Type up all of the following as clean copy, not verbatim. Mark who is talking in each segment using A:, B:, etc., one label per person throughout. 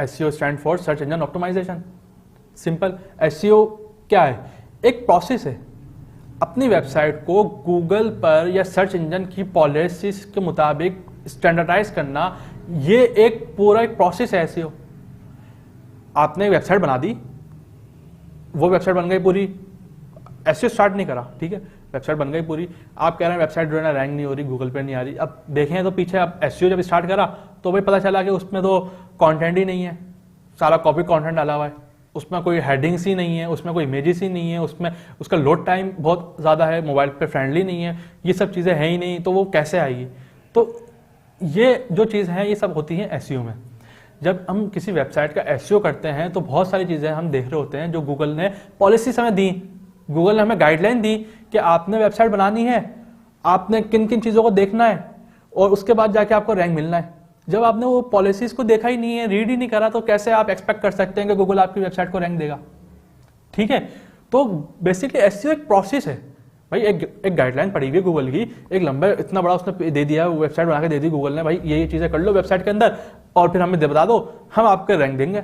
A: SEO stand for search engine optimisation. Simple. SEO क्या है? एक प्रोसेस है अपनी वेबसाइट को गूगल पर या सर्च इंजन की पॉलिसीज के मुताबिक स्टैंडर्डाइज करना। ये एक पूरा एक प्रोसेस है SEO। आपने वेबसाइट बना दी, वो वेबसाइट बन गई पूरी, SEO स्टार्ट नहीं करा, ठीक है, वेबसाइट बन गई पूरी, आप कह रहे हैं वेबसाइट जो है ना रैंक नहीं हो रही, गूगल पे नहीं आ रही। अब देखें तो पीछे अब SEO जब स्टार्ट करा तो भाई पता चला कि उसमें तो कंटेंट ही नहीं है, सारा कॉपी कंटेंट डाला हुआ है, उसमें कोई हेडिंग्स ही नहीं है, उसमें कोई इमेजेस ही नहीं है, उसमें उसका लोड टाइम बहुत ज़्यादा है, मोबाइल पे फ्रेंडली नहीं है, ये सब चीज़ें हैं ही नहीं, तो वो कैसे आएगी? तो ये जो चीज़ है ये सब होती है SEO में। जब हम किसी वेबसाइट का SEO करते हैं तो बहुत सारी चीज़ें हम देख रहे होते हैं जो गूगल ने पॉलिसीज हमें दी, गूगल ने हमें गाइडलाइन दी कि आपने वेबसाइट बनानी है, आपने किन किन चीज़ों को देखना है और उसके बाद जाके आपको रैंक मिलना है। जब आपने वो पॉलिसीज को देखा ही नहीं है, रीड ही नहीं करा, तो कैसे आप एक्सपेक्ट कर सकते हैं कि गूगल आपकी वेबसाइट को रैंक देगा? ठीक है, तो बेसिकली SEO एक प्रोसेस है भाई। एक गाइडलाइन पड़ी हुई है गूगल की, एक लंबा इतना बड़ा उसने दे दिया, वेबसाइट बना के दे दी गूगल ने, भाई ये चीज़ें कर लो वेबसाइट के अंदर और फिर हमें बता दो, हम आपके रैंक देंगे।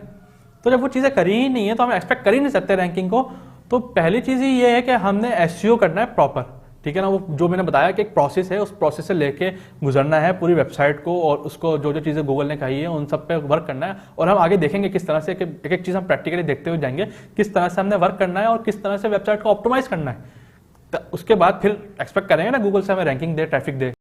A: तो जब वो चीज़ें करी ही नहीं है तो हम एक्सपेक्ट कर ही नहीं सकते रैंकिंग को। तो पहली चीज़ ही ये है कि हमने SEO करना है प्रॉपर, ठीक है ना। वो जो मैंने बताया कि एक प्रोसेस है, उस प्रोसेस से लेके गुजरना है पूरी वेबसाइट को, और उसको जो जो चीज़ें गूगल ने कही है उन सब पे वर्क करना है। और हम आगे देखेंगे किस तरह से एक एक चीज़ हम प्रैक्टिकली देखते हुए जाएंगे, किस तरह से हमने वर्क करना है और किस तरह से वेबसाइट को ऑप्टिमाइज करना है। तो उसके बाद फिर एक्सपेक्ट करेंगे ना गूगल से हमें रैंकिंग दे, ट्रैफिक दे।